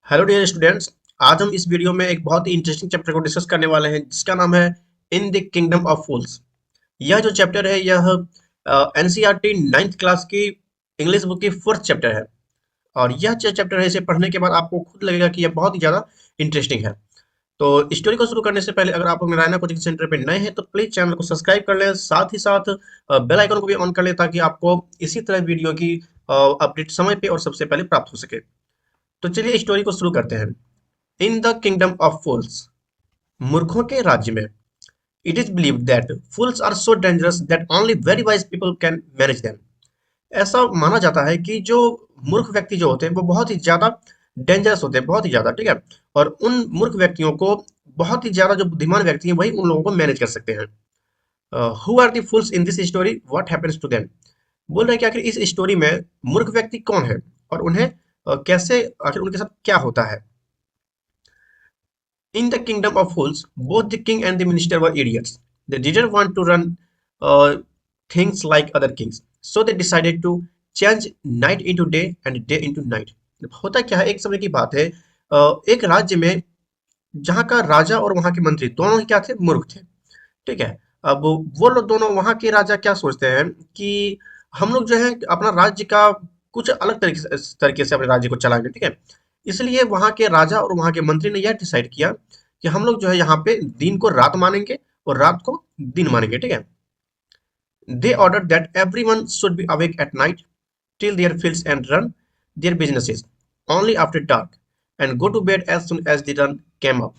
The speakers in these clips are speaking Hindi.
Hello dear students. आज हम इस वीडियो में एक बहुत ही इंटरेस्टिंग चैप्टर को डिस्कस करने वाले हैं जिसका नाम है इन द किंगडम ऑफ फूल्स। यह जो चैप्टर है यह एनसीईआरटी 9th क्लास की इंग्लिश बुक की फोर्थ चैप्टर है। और यह जो चैप्टर है इसे पढ़ने के बाद आपको खुद लगेगा कि यह बहुत ही ज़्यादा इंटरेस्टिंग है। तो स्टोरी को शुरू करने से पहले अगर आप लोग नारायणा कोचिंग सेंटर पे नए हैं तो प्लीज़ चैनल को सब्सक्राइब कर लें, साथ ही साथ बेल आइकन को भी ऑन कर लें ताकि आपको इसी तरह वीडियो की अपडेट समय पे और सबसे पहले प्राप्त हो सके। तो चलिए स्टोरी को शुरू करते हैं। In the kingdom of fools, मूर्खों के राज्य में, it is believed that fools are so dangerous that only very wise people can manage them. ऐसा माना जाता है कि जो मूर्ख व्यक्ति जो होते हैं वो बहुत ही ज्यादा डेंजरस होते हैं, बहुत ही ज्यादा, ठीक है। और उन मूर्ख व्यक्तियों को बहुत ही ज्यादा जो बुद्धिमान व्यक्ति हैं वही उन लोगों को मैनेज कर सकते हैं। Who are the fools in this story, what happens to them. बोल रहे हैं कि आखिर इस स्टोरी में मूर्ख व्यक्ति कौन है और उन्हें कैसे, आखिर उनके साथ क्या होता है। In the kingdom of fools, both the king and the minister were idiots. They didn't want to run things like other kings, so they decided to change night into day and day into night. होता क्या है, एक समय की बात है, एक राज्य में जहाँ का राजा और वहाँ के मंत्री दोनों ही क्या थे, मूर्ख थे। ठीक है। अब वो लोग दोनों, वहाँ के राजा क्या सोचते हैं कि हम लोग जो है अपना राज्य का कुछ अलग तरीके से अपने राज्य को चलाएंगे, ठीक है। इसलिए वहाँ के राजा और वहाँ के मंत्री ने यह डिसाइड किया कि हम लोग जो है यहाँ पे दिन को रात मानेंगे और रात को दिन मानेंगे, ठीक है। They order that everyone should be awake at night till their fields and run their businesses only after dark and go to bed as soon as the sun came up.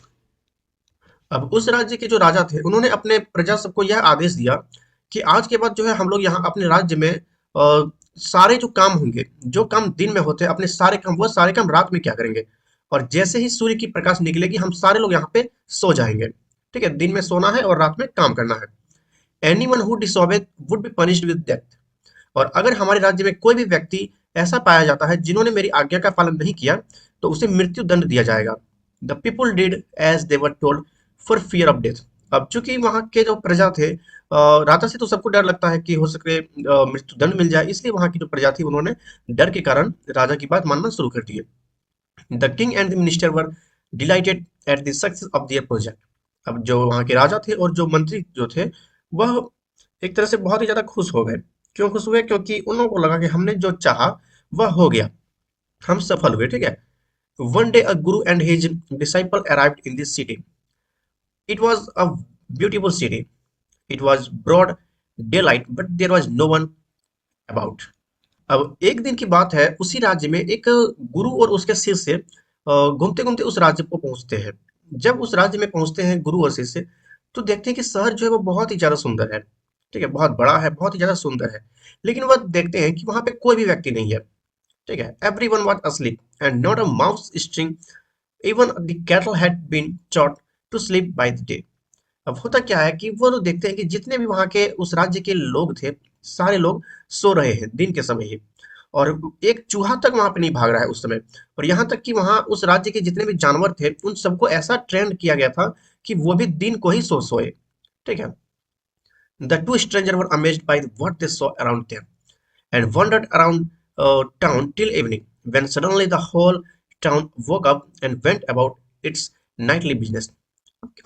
अब उस राज्य के जो राजा थे उन्होंने अपने प्रजा सबको यह आदेश दिया कि आज के बाद जो है हम लोग यहाँ अपने राज्य में सारे जो काम होंगे, जो काम दिन में होते हैं, अपने सारे काम, वो सारे काम रात में क्या करेंगे। और जैसे ही सूर्य की प्रकाश निकलेगी हम सारे लोग यहाँ पे सो जाएंगे, ठीक है। दिन में सोना है और रात में काम करना है। Anyone who disobey would be punished with death. और अगर हमारे राज्य में कोई भी व्यक्ति ऐसा पाया जाता है जिन्होंने मेरी आज्ञा का पालन नहीं किया तो उसे मृत्यु दंड दिया जाएगा। The people did as they were told for fear of death. अब चूंकि वहां के जो प्रजा थे, राजा से तो सबको डर लगता है कि हो सके मृत्यु दंड मिल जाए, इसलिए वहां की जो प्रजा थी उन्होंने डर के कारण राजा की बात मानना शुरू कर दिए। The king and the minister were dilated at the success of their project. अब जो वहां के राजा थे और जो मंत्री जो थे वह एक तरह से बहुत ही ज्यादा खुश हो गए। क्यों खुश हुए? क्योंकि उन लोगों को लगा कि हमने जो चाहा वह हो गया, हम सफल हुए, ठीक है। One day a guru and his disciple arrived in this city. It was a beautiful city. It was broad daylight but there was no one about. अब एक दिन की बात है, उसी राज्य में एक गुरु और उसके शिष्य घूमते घूमते उस राज्य को पहुंचते हैं। जब उस राज्य में पहुंचते हैं गुरु और शिष्य, तो देखते हैं कि शहर जो है वो बहुत ही ज्यादा सुंदर है, ठीक है, बहुत बड़ा है, बहुत ही ज्यादा सुंदर है। लेकिन वह देखते हैं कि वहां पे कोई भी व्यक्ति नहीं है, ठीक है। Every one was asleep and not a mouse stirring, even the cattle had been taught to sleep by the day. अब होता क्या है कि वो लोग देखते हैं कि जितने भी वहां के उस राज्य के लोग थे, सारे लोग सो रहे हैं दिन के समय ही। और एक चूहा तक वहां पे नहीं भाग रहा है उस समय। और यहाँ तक कि वहां उस राज्य के जितने भी जानवर थे उन सबको ऐसा ट्रेंड किया गया था कि वो भी दिन को ही सोए, ठीक है। The two stranger were amazed by what they saw around them and wandered around town till evening, when suddenly the whole town woke up and went about its nightly business.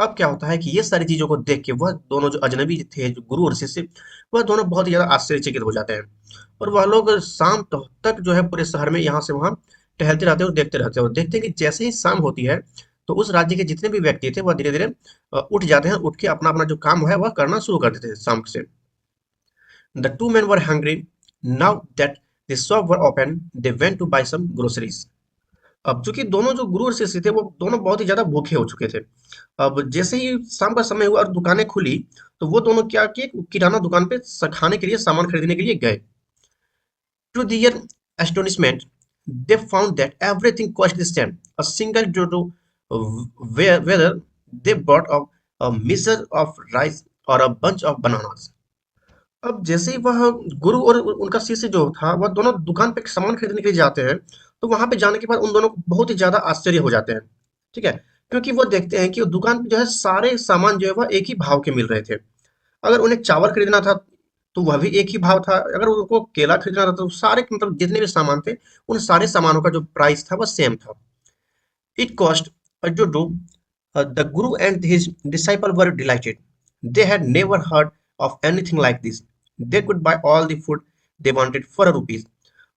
अब क्या होता है कि ये सारी चीजों को देख के वह दोनों जो अजनबी थे, जो गुरु और शिष्य, वह दोनों बहुत ही ज्यादा आश्चर्यचकित हो जाते हैं। और वह लोग शाम तक जो है पूरे शहर में यहाँ से वहां टहलते रहते हैं और देखते रहते हैं। और देखते हैं कि जैसे ही शाम होती है तो उस राज्य के जितने भी व्यक्ति थे वह धीरे धीरे उठ जाते हैं, उठ के अपना अपना जो काम है वह करना शुरू कर देते हैं शाम से। The two men were hungry. Now that the shop were open, they went to buy some groceries. अब चूंकि दोनों जो गुरु और शिष्य थे वो दोनों बहुत ही ज्यादा भूखे हो चुके थे। अब जैसे ही शाम का समय हुआ और दुकानें खुली तो वो दोनों क्या किए, किराना दुकान पे खाने के लिए, सामान खरीदने के लिए गए। To their astonishment, they found that everything cost the same. A single dodo, whether they bought a measure of rice or a bunch of bananas. अब जैसे ही वह गुरु और उनका शिष्य जो था वह दोनों दुकान पे सामान खरीदने के लिए जाते हैं, तो वहां पे जाने के बाद उन दोनों को बहुत ही ज्यादा आश्चर्य हो जाते हैं, ठीक है। क्योंकि वो देखते हैं कि वो दुकान पे जो है सारे सामान जो है वह एक ही भाव के मिल रहे थे। अगर उन्हें चावल खरीदना था तो वह भी एक ही भाव था, अगर उनको केला खरीदना था तो सारे मतलब जितने भी सामान थे उन सारे सामानों का जो प्राइस था वह सेम था। It cost a dodo. The Guru and his disciple were delighted. They had never heard of anything like this. They could buy all the food they wanted for a rupees.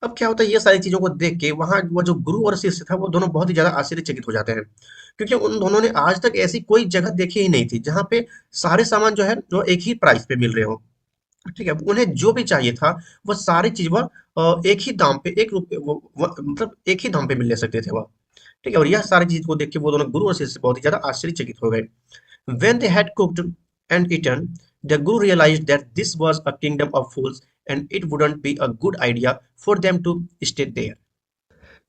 अब क्या होता है, ये सारी चीजों को देख के वहां वो जो गुरु और शिष्य था वो दोनों बहुत ही ज्यादा आश्चर्यचकित हो जाते हैं, क्योंकि उन दोनों ने आज तक ऐसी कोई जगह देखी ही नहीं थी जहां पे सारे सामान जो है वो एक ही प्राइस पे मिल रहे हो। ठीक है, उन्हें जो भी चाहिए था वो सारी चीज वह एक ही दाम पे, एक रुपये मतलब एक ही दाम पे मिल ले सकते थे वह। ठीक है, और यह सारी चीज को देख के वो दोनों गुरु और शिष्य बहुत ही ज्यादा आश्चर्यचकित हो गए। When they had cooked and eaten, the Guru realized that this was a kingdom of fools and it wouldn't be a good idea for them to stay there.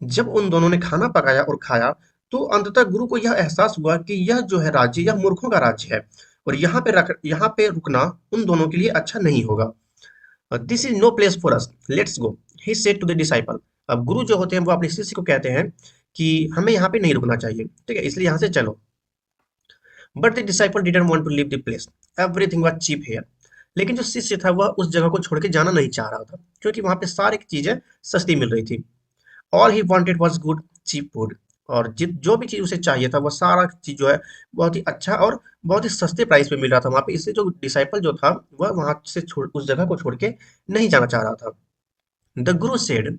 जब उन दोनों ने खाना पकाया और खाया, तो अंततः गुरु को यह एहसास हुआ कि यह जो है राज्य, यह मूर्खों का राज्य है और यहाँ पे रुकना उन दोनों के लिए अच्छा नहीं होगा। This is no place for us, let's go, he said to the disciple. अब गुरु जो होते हैं वो अपने शिष्य को कहते हैं कि हमें यहाँ पे नहीं रुकना चाहिए, ठीक है, इसलिए यहाँ से चलो। But the disciple didn't want to leave the place, everything was cheap here. लेकिन जो शिष्य था वह उस जगह को छोड़ के जाना नहीं चाह रहा था, क्योंकि वहां पे सारी चीजें सस्ती मिल रही थी। All he wanted was good cheap food, और जो भी चीज उसे चाहिए था वह सारा चीज जो है बहुत ही अच्छा और बहुत ही सस्ते प्राइस पे मिल रहा था वहां पे, इसलिए जो डिसाइपल जो था वह वहां से छोड़ उस जगह को छोड़ के नहीं जाना चाह रहा था। The guru said,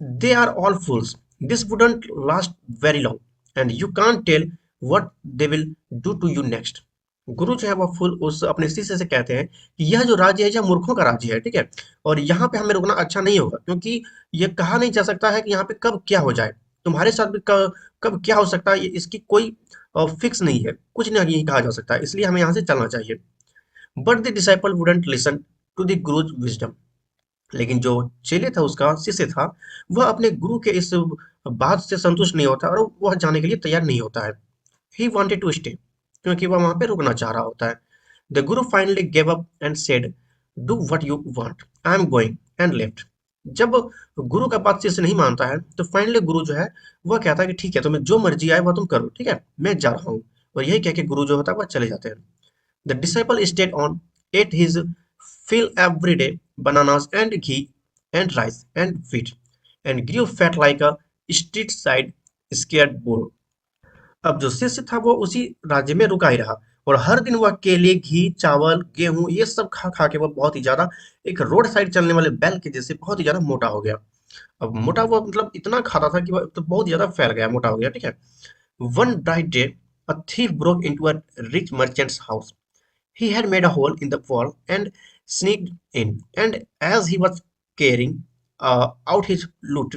they are all fools, this wouldn't last very long and you can't tell what they will do to you next. Guru जो है वह फूल उस अपने शिष्य से कहते हैं कि यह जो राज्य है यह मूर्खों का राज्य है, ठीक है, और यहाँ पे हमें रुकना अच्छा नहीं होगा, क्योंकि ये कहा नहीं जा सकता है कि यहाँ पे कब क्या हो जाए, तुम्हारे साथ भी कब क्या हो सकता है, इसकी कोई फिक्स नहीं है, कुछ नहीं कहा जा सकता है, इसलिए हमें यहाँ से चलना चाहिए। But the disciple wouldn't listen to the guru's wisdom. लेकिन जो चेले था, उसका शिष्य था, वह अपने गुरु के इस बात से संतुष्ट नहीं होता और वह जाने के लिए तैयार नहीं होता है। ही वॉन्टेड टू स्टे, क्योंकि वह वहां पे रुकना चाह रहा होता है। The Guru finally gave up and said, do what you want, I am going, and left. जब गुरु का बात शिष्य नहीं मानता है तो फाइनली गुरु जो है वह कहता है कि ठीक है, तुम्हें जो मर्जी आए वह तुम करो, ठीक है, मैं जा रहा हूँ। और यही कह के गुरु जो होता है वह चले जाते हैं। The disciple stayed on, ate his fill every day, bananas and ghee and rice and wheat, and grew fat like a street side scared bull. अब जो शिष्य था वो उसी राज्य में रुका ही रहा, और हर दिन वह केले, घी, चावल, गेहूं ये सब खा खा के वह बहुत ही ज्यादा एक रोड साइड चलने वाले बैल के जैसे बहुत ही ज्यादा मोटा हो गया। अब मोटा हुआ मतलब इतना खाता था कि वह तो बहुत ज्यादा फैल गया, मोटा हो गया, ठीक है। One bright day a thief broke into a rich merchant's house. He had made a hole in the wall and sneaked in, and as he was carrying out his loot,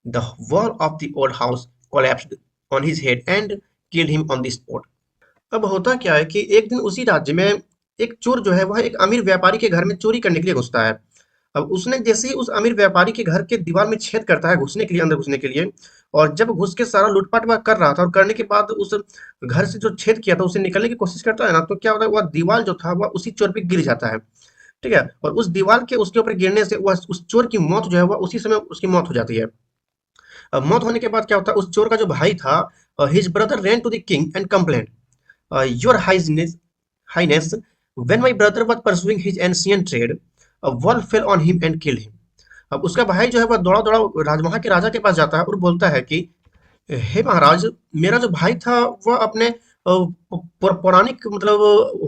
the wall of the old house collapsed on his head and killed him on the spot. अब होता क्या है कि एक दिन उसी राज्य में एक चोर जो है वह एक अमीर व्यापारी के घर में चोरी करने के लिए घुसता है। अब उसने जैसे ही उस अमीर व्यापारी के घर के दीवार में छेद करता है घुसने के लिए, अंदर घुसने के लिए, और जब घुस के सारा लूटपाट वह कर रहा था और करने के बाद उस घर से जो छेद किया था उसे निकलने की कोशिश करता है ना, तो क्या होता है, वह दीवार जो था वह उसी चोर पे गिर जाता है। ठीक है, और उस दीवार के उसके ऊपर गिरने से वह उस चोर की मौत जो है वह उसी समय उसकी मौत हो जाती है। अब मौत होने के बाद क्या होता है, उस चोर का जो भाई था, his brother ran to the king and complained, your highness, when my brother was pursuing his ancient trade, a wall fell on him and killed him. अब उसका भाई जो है वह दौड़ा दौड़ा वहां के राजा के पास जाता है और बोलता है कि हे महाराज, मेरा जो भाई था वह अपने पौराणिक मतलब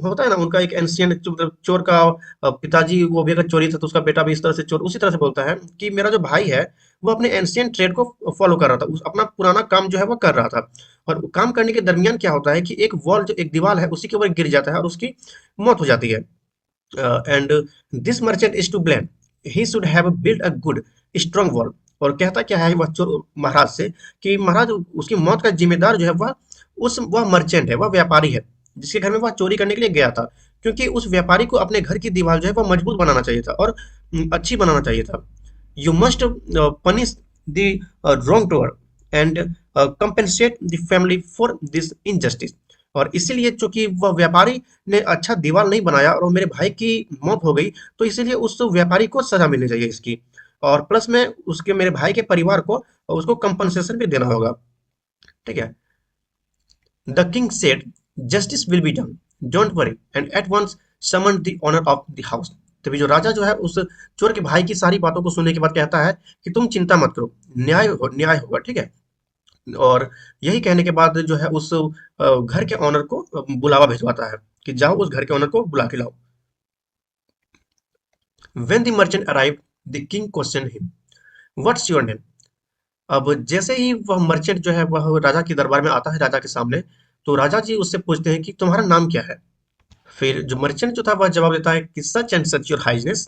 होता है ना उनका एक एंशियंट मतलब चोर का पिताजी वो भी अगर चोरी था तो उसका बेटा भी इस तरह से चोर, उसी तरह से बोलता है कि मेरा जो भाई है वो अपने एंशियंट ट्रेड को फॉलो कर रहा था, अपना पुराना काम जो है वो कर रहा था, और काम करने के दरमियान क्या होता है कि एक वॉल जो एक दीवार है उसी के ऊपर गिर जाता है और उसकी मौत हो जाती है। And this merchant is to blame, he should have build a good strong wall. और कहता क्या है वह चोर महाराज से कि महाराज उसकी मौत का जिम्मेदार जो है वह मर्चेंट है, वह व्यापारी है जिसके घर में वह चोरी करने के लिए गया था, क्योंकि उस व्यापारी को अपने घर की दीवार जो है वह मजबूत बनाना चाहिए था और अच्छी बनाना चाहिए था। You must punish the wrong doer and compensate the family for this injustice. और इसीलिए चूंकि वह व्यापारी ने अच्छा दीवार नहीं बनाया और मेरे भाई की मौत हो गई, तो इसीलिए उस व्यापारी को सजा मिलनी चाहिए इसकी, और प्लस में उसके मेरे भाई के परिवार को उसको कंपनसेशन भी देना होगा। ठीक है, the king said, justice will be done, don't worry, and at once summon the owner of the house. तभी जो राजा जो है उस चोर के भाई की सारी बातों को सुनने के बाद कहता है कि तुम चिंता मत करो, न्याय होगा, ठीक है। और यही कहने के बाद जो है उस घर के ऑनर को बुलावा भिजवाता है कि जाओ उस घर के ऑनर को बुला के लाओ। When the merchant arrived, the king questioned him, "What's your name?" अब जैसे ही वह मर्चेंट जो है वह राजा के दरबार में आता है, राजा के सामने, तो राजा जी उससे पूछते हैं कि तुम्हारा नाम क्या है? फिर जो मर्चेंट जो था वह जवाब देता है कि such and such your highness.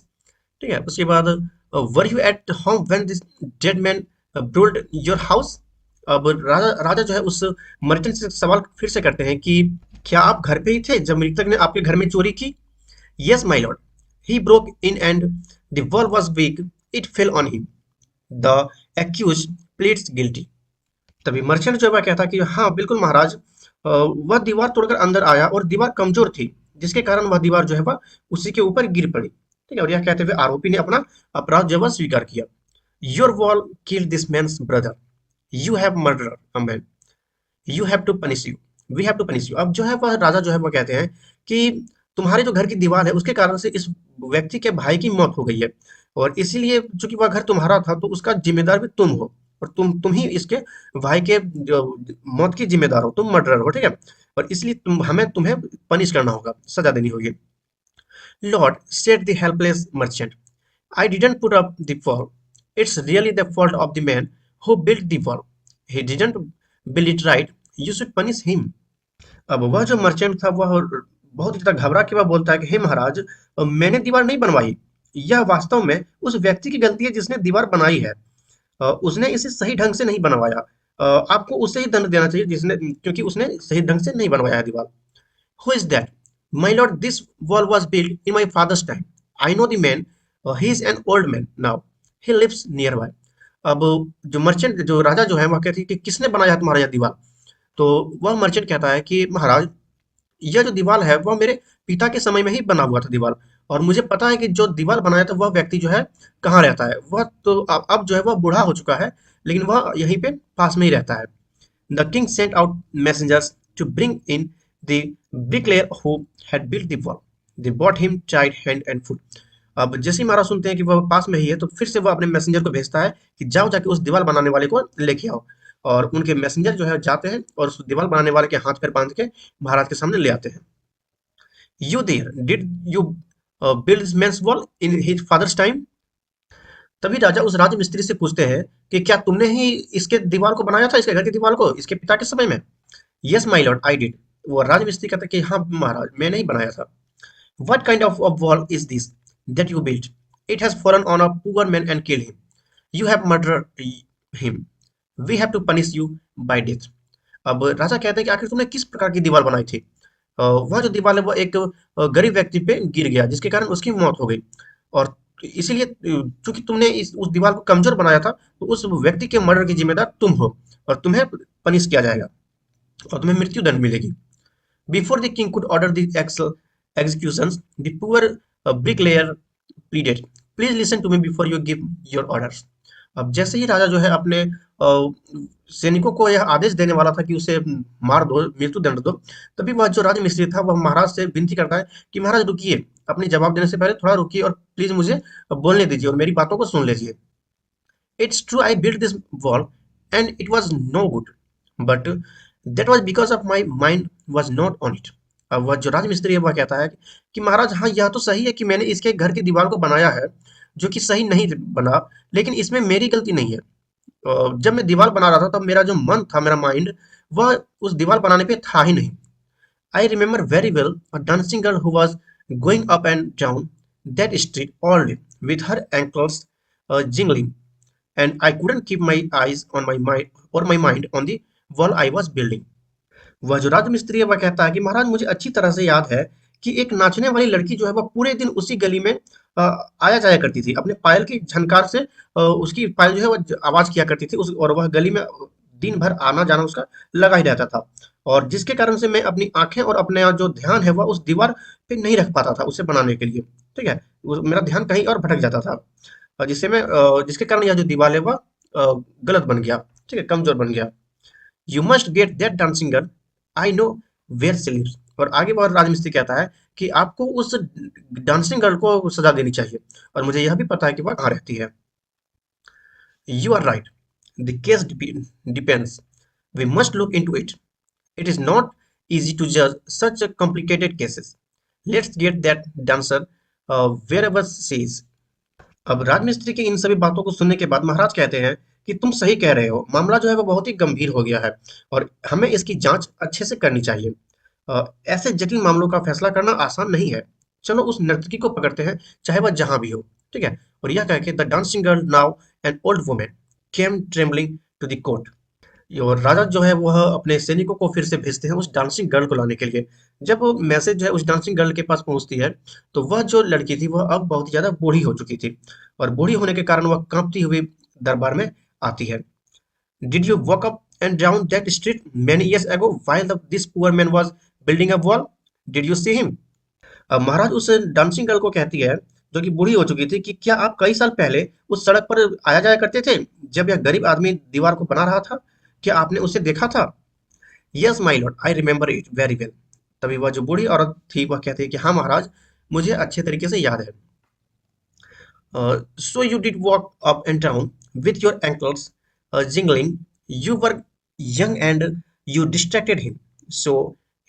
ठीक है, उसके बाद were you at home when this dead man burgled your house? अब राजा राजा जो है उस मर्चेंट से सवाल फिर से करते हैं कि क्या आप घर पे ही थे जब मृतक ने आपके घर में चोरी की? Yes my lord, he broke in and the wall was weak, it fell on him, the accuse pleads guilty. तभी मर्चेंट जो है वह कहता कि हाँ बिल्कुल महाराज, वह दीवार तोड़कर अंदर आया और दीवार कमजोर थी, जिसके कारण वह दीवार जो है वह उसी के ऊपर गिर पड़ी। ठीक है, और यह कहते हुए आरोपी ने अपना अपराध जो है वह स्वीकार किया। Your wall kill this man's brother, you have murder a man, you have to punish you, we have to punish you. अब जो है वह राजा जो है वह कहते हैं कि तुम्हारे जो घर की दीवार है उसके कारण से इस व्यक्ति के भाई की मौत हो गई है, और इसीलिए चूंकि वह घर तुम्हारा था तो उसका जिम्मेदार भी तुम हो, और तुम ही इसके भाई के जो मौत की जिम्मेदार हो, तुम मर्डरर हो। ठीक है, और इसलिए तुम्हें पनिश करना होगा, सजा देनी होगी। Lord said the helpless merchant, I didn't put up the wall. It's really the fault of the man who built the wall. He didn't build it right. You should punish him. अब वह जो मर्चेंट था वह बहुत ही ज्यादा घबरा के वह बोलता है कि हे महाराज, मैंने दीवार नहीं बनवाई, यह वास्तव में उस व्यक्ति की गलती है जिसने दीवार बनाई है। उसने इसे सही ढंग से नहीं बनवाया। आपको उसे ही दंड देना चाहिए जिसने, क्योंकि उसने सही ढंग से नहीं बनवाया है दीवार। Who is that? My lord, this wall was built in my father's time. I know the man. He is an old man now. He lives nearby. अब जो मर्चेंट जो राजा जो है वह कहती है कि किसने बनाया तुम्हारा यह दीवार? तो वह मर्चेंट कहता है कि महाराज, यह जो दीवार है वह मेरे पिता के समय में ही बना हुआ था दीवार, और मुझे पता है कि जो दीवार बनाया था वह व्यक्ति जो है कहाँ रहता है। वह तो अब जो है वह बूढ़ा हो चुका है, लेकिन वह यहीं पे पास में ही रहता है। The king sent out messengers to bring in the bricklayer who had built the wall. They brought him tied hand and foot. अब जैसे ही महाराज सुनते हैं कि वह पास में ही है तो फिर से वह अपने मैसेंजर को भेजता है कि जाओ जाके उस दीवार बनाने वाले को लेके आओ, और उनके मैसेंजर जो है जाते हैं और उस दीवार बनाने वाले के हाथ पैर बांध के महाराज के सामने ले आते हैं। You there did you build this man's wall in his father's time? तभी राजा उस राजमिस्त्री से पूछते हैं कि क्या तुमने ही इसके दीवार को बनाया था, इसके घर की दीवार को इसके पिता के समय में? Yes my Lord, I did. वो राजमिस्त्री कहता है कि हाँ महाराज, मैंने ही बनाया था। What kind of wall is this that you built? It has fallen on a poor man and killed him, you have murdered him, we have to punish you by death. अब राजा कहते हैं कि आखिर तुमने किस प्रकार की दीवार बनाई थी? वह जो दीवार है वो एक गरीब व्यक्ति पे गिर गया जिसके कारण उसकी मौत हो गई, और इसीलिए चूंकि तुमने उस दीवार को कमजोर बनाया था तो उस व्यक्ति के मर्डर की जिम्मेदार तुम हो, और तुम्हें पनिश किया जाएगा और तुम्हें मृत्यु दंड मिलेगी। Before the king could order the executions, the poor bricklayer pleaded, "Please listen to me before you give your orders." अब जैसे ही राजा जो है अपने सैनिकों को यह आदेश देने वाला था कि उसे मार दो, मृत्यु दंड दो, तभी वह जो राजमिस्त्री था वह महाराज से विनती करता है कि महाराज रुकिए, अपने जवाब देने से पहले थोड़ा रुकिए और प्लीज मुझे बोलने दीजिए और मेरी बातों को सुन लीजिए। It's true I built this wall and it was no good, but that was because of my mind was not on it. अब वह जो राजमिस्त्री है वह कहता है कि महाराज हाँ यह तो सही है कि मैंने इसके घर की दीवार को बनाया है, जो कि सही नहीं बना, लेकिन इसमें मेरी गलती नहीं है। जब मैं दीवार बना रहा था तब मेरा जो मन था, मेरा माइंड, वह उस दीवार बनाने पे था ही नहीं। I remember very well a dancing girl who was going up and down that street all day with her ankles jingling, and I couldn't keep my eyes on my mind or my mind on the wall I was building. वह जो राजमिस्त्री है वह कहता है कि महाराज मुझे अच्छी तरह से याद है कि एक नाचने वाली लड़की जो है वह पूरे दिन उसी गली में आया जाया करती थी, अपने पायल की झनकार से उसकी पायल जो है वह आवाज किया करती थी उस, और वह गली में दिन भर आना जाना उसका लगा ही रहता था, और जिसके कारण से मैं अपनी आंखें और अपने जो ध्यान है वह उस दीवार पे नहीं रख पाता था उसे बनाने के लिए। ठीक है, मेरा ध्यान कहीं और भटक जाता था, जिसके कारण यह जो दीवार है वह गलत बन गया। ठीक है, कमजोर बन गया। You must get that dancing girl, I know where she lives. और आगे बहुत राजमिस्त्री कहता है कि आपको उस डांसिंग गर्ल को सजा देनी चाहिए, और मुझे यह भी पता है कि वह कहाँ रहती है। You are right, the case depends, we must look into it. It is not easy to judge such a complicated cases. Let's get that dancer wherever she is. अब राजमिस्त्री की इन सभी बातों को सुनने के बाद महाराज कहते हैं कि तुम सही कह रहे हो, मामला जो है वो बहुत ही गंभीर हो गया है और हमें इसकी जांच अच्छे से करनी चाहिए. ऐसे जटिल मामलों का फैसला करना आसान नहीं है. चलो उस नर्तकी को पकड़ते हैं, चाहे वह जहां भी हो. ठीक है. और यह कह के the dancing girl now an old women came trembling to the court. और राजा जो है वह अपने सैनिकों को फिर से भेजते हैं उस डांसिंग गर्ल को लाने के लिए. जब वो मैसेज जो है उस डांसिंग गर्ल के पास पहुंचती है, तो वह जो लड़की थी वह अब बहुत ज्यादा बूढ़ी हो चुकी थी और बूढ़ी होने के कारण वह कांपती हुई दरबार में आती है. Did you walk up and down that street many years ago while this poor man was building a wall? Did you see him? अब महाराज उस डांसिंग गर्ल को कहती है, जो कि बूढ़ी हो चुकी थी, कि क्या आप कई साल पहले उस सड़क पर आया जाया करते थे जब यह गरीब आदमी दीवार को बना रहा था? क्या आपने उसे देखा था? Yes my lord, I remember it very well. तभी वह जो बूढ़ी औरत थी वह कहती है कि हाँ महाराज, मुझे अच्छे तरीके से याद है. So you did walk up and down with your ankles jingling. You were young and you distracted him. So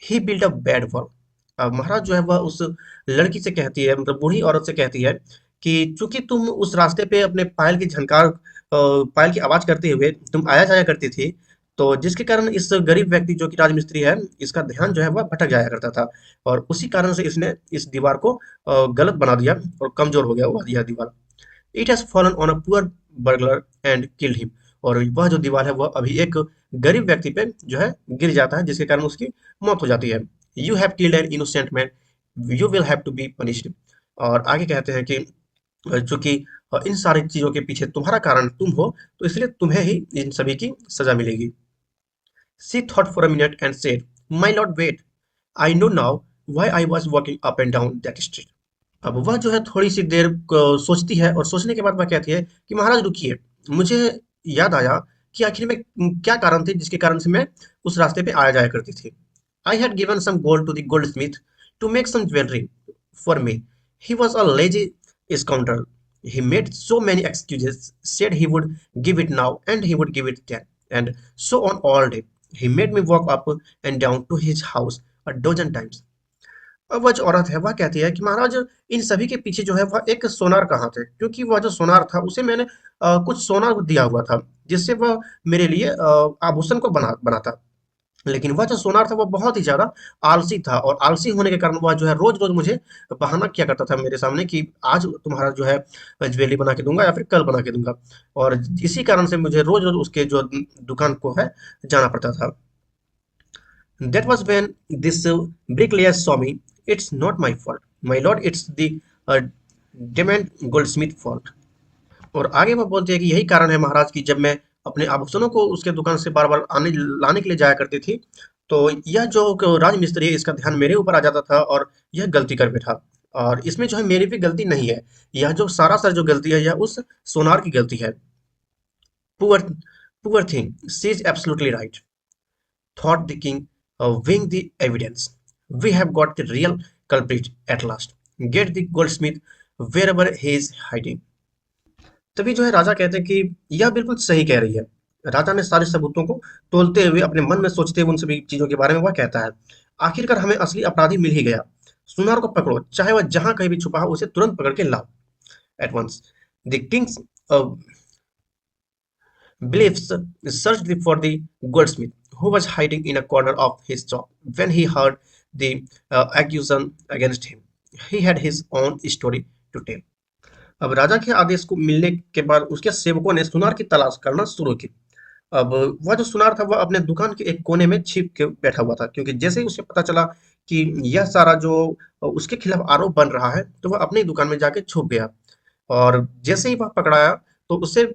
he built a bad wall. अब महाराज जो है वह उस लड़की से कहती है, मतलब बूढ़ी औरत से कहती है कि चूंकि तुम उस रास्ते पे अपने पायल की झनकार पायल की आवाज करते हुए तुम आया जाया करती थी, तो जिसके कारण इस गरीब व्यक्ति जो कि राजमिस्त्री है, इसका ध्यान जो है वह भटक जाया करता था और उसी कारण से इसने इस दीवार को गलत बना दिया और कमजोर हो गया हुआ यह दीवार. It has fallen on a poor burglar and killed him. और वह जो दीवार है वह अभी एक गरीब व्यक्ति पे जो है गिर जाता है, जिसके कारण उसकी मौत हो जाती है. You have killed an innocent man, you will have to be punished. और आगे कहते हैं कि चूंकि इन सारी चीजों के पीछे तुम्हारा कारण तुम हो, तो इसलिए तुम्हें ही इन सभी की सजा मिलेगी. She thought for a minute and said, my lord wait, I know now why I was walking up and down that street. अब वह जो है थोड़ी-सी देर सोचती है और सोचने के बाद वह कहती है कि महाराज रुकिए, मुझे याद आया कि आखिर में क्या कारण थे जिसके कारण से मैं उस रास्ते पे आया-जाया करती थी. I had given some gold to the goldsmith to make some jewelry for me. He was a lazy scoundrel. He made so many excuses, said he would give it now and he would give it then, and so on all day. He made me walk up and down to his house a dozen times. अब वह जो औरत है वह कहती है कि महाराज, इन सभी के पीछे जो है वह एक सोनार का हाथ है, क्योंकि वह जो सोनार था उसे मैंने कुछ सोना दिया हुआ था जिससे वह मेरे लिए आभूषण को बनाता. लेकिन वह जो सोनार था वह बहुत ही ज्यादा आलसी था और आलसी होने के कारण वह जो है रोज रोज मुझे बहाना किया करता था मेरे सामने कि आज तुम्हारा जो है ज्वेलरी बना के दूंगा या फिर कल बना के दूंगा. और इसी कारण से मुझे रोज रोज उसके जो दुकान को है जाना पड़ता था. That was when this bricklayer saw me. It's not my fault, my lord. It's the demon goldsmith fault. और आगे वो बोलते हैं कि यही कारण है महाराज की जब मैं अपने आभूषणों को उसके दुकान से बार बार आने लाने के लिए जाया करती थी, तो यह जो राजमिस्त्री है इसका ध्यान मेरे ऊपर आ जाता था और यह गलती कर बैठा. और इसमें जो है मेरी भी गलती नहीं है, यह जो सारा सर जो गलती है यह उस सोनार की गलती है. Poor poor thing, she is absolutely right, thought the king, weighing the evidence. We have got the real culprit at last. Get the goldsmith wherever he is hiding. तभी जो है राजा कहते हैं कि यह बिल्कुल सही कह रही है. राजा ने सारे सबूतों को तोलते हुए अपने मन में सोचते हुए उन सभी चीजों के बारे में वह कहता है, आखिरकार हमें असली अपराधी मिल ही गया. सुनार को पकड़ो, चाहे वह जहां कहीं भी छुपा हो उसे तुरंत पकड़ के लाओ. At once the king's Beliefs searched for the goldsmith, who was hiding in a corner of his shop. When he heard the accusation against him, he had his own story to tell. अब राजा के आदेश को मिलने के बाद उसके सेवकों ने सुनार की तलाश करना शुरू की. अब वह जो सुनार था वह अपने दुकान के एक कोने में छिप के बैठा हुआ था, क्योंकि जैसे ही उसे पता चला कि यह सारा जो उसके खिलाफ आरोप बन रहा है, तो वह अपनी दुकान में जाके छुप गया. और जैसे ही वह पकड़ाया, तो उससे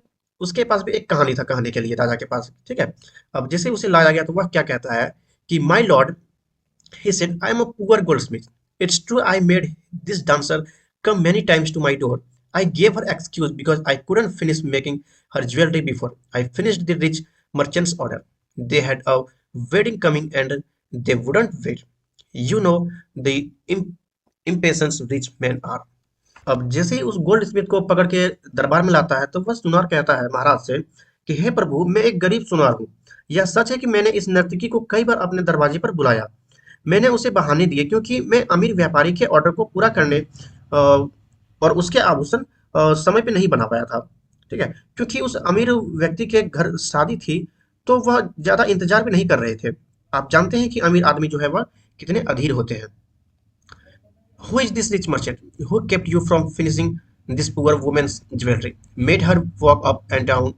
उसके पास भी एक कहानी था कहने के लिए राजा के पास. ठीक है. अब जैसे ही उसे लाया गया तो वह क्या कहता है कि my Lord, he said, I am a poor goldsmith. It's true I made this dancer come many times to my door. I gave her excuse because I couldn't finish making her jewelry before I finished the rich merchant's order. They had a wedding coming and they wouldn't wait. You know the impatience rich men are. अब जैसे ही उस गोल्ड स्मिथ को पकड़ के दरबार में लाता है, तो वह सुनार कहता है महाराज से कि हे प्रभु, मैं एक गरीब सुनार हूँ। यह सच है कि मैंने इस नर्तकी को कई बार अपने दरवाजे पर बुलाया। मैंने उसे बहाने दिए क्योंकि मैं अमीर व्यापारी के ऑर्डर को पूरा करने और उसके आभूषण समय पे नहीं बना पाया था। ठीक है, क्योंकि उस अमीर व्यक्ति के घर शादी थी, तो वह ज़्यादा इंतजार भी नहीं कर रहे थे। आप जानते हैं कि अमीर आदमी जो है वह कितने अधीर होते हैं। Who is this rich merchant who kept you from finishing this poor woman's jewelry, made her walk up and down,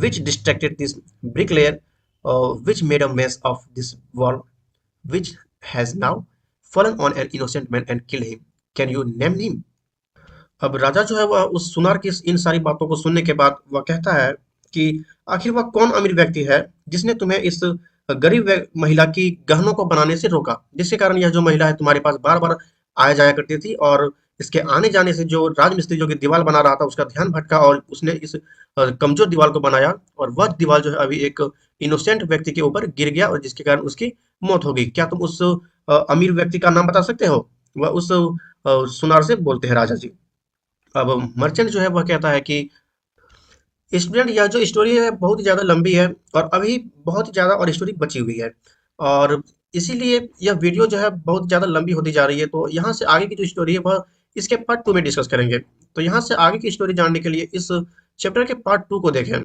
which distracted this bricklayer, which made a mess of this wall, which has now fallen on an innocent man and killed him? Can you name him? अब राजा जो है वह उस सुनार की इन सारी बातों को सुनने के बाद वह कहता है कि आखिर वह कौन अमीर व्यक्ति है जिसने तुम्हें इस गरीब महिला की गहनों को बनाने से रोका, जिसके कारण यह जो महिला है तुम्हारे पास बार बार आया जाया करती थी, और इसके आने जाने से जो राजमिस्त्री जो कि दीवार बना रहा था उसका ध्यान भटका और उसने इस कमजोर दीवार को बनाया, और वह दीवार जो है अभी एक इनोसेंट व्यक्ति के ऊपर गिर गया और जिसके कारण उसकी मौत हो गई। क्या तुम उस अमीर व्यक्ति का नाम बता सकते हो? वह उस सुनार से बोलते हैं राजा जी। अब मर्चेंट जो है वह कहता है कि स्टूडेंट, यह जो स्टोरी है बहुत ही ज़्यादा लंबी है और अभी बहुत ही ज़्यादा और स्टोरी बची हुई है, और इसीलिए यह वीडियो जो है बहुत ज़्यादा लंबी होती जा रही है। तो यहाँ से आगे की जो स्टोरी है वह इसके पार्ट 2 में डिस्कस करेंगे। तो यहाँ से आगे की स्टोरी जानने के लिए इस चैप्टर के पार्ट 2 को देखें।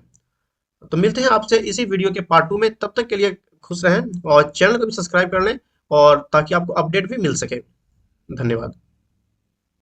तो मिलते हैं आपसे इसी वीडियो के पार्ट 2 में। तब तक के लिए खुश रहें और चैनल को भी सब्सक्राइब कर लें, और ताकि आपको अपडेट भी मिल सके। धन्यवाद।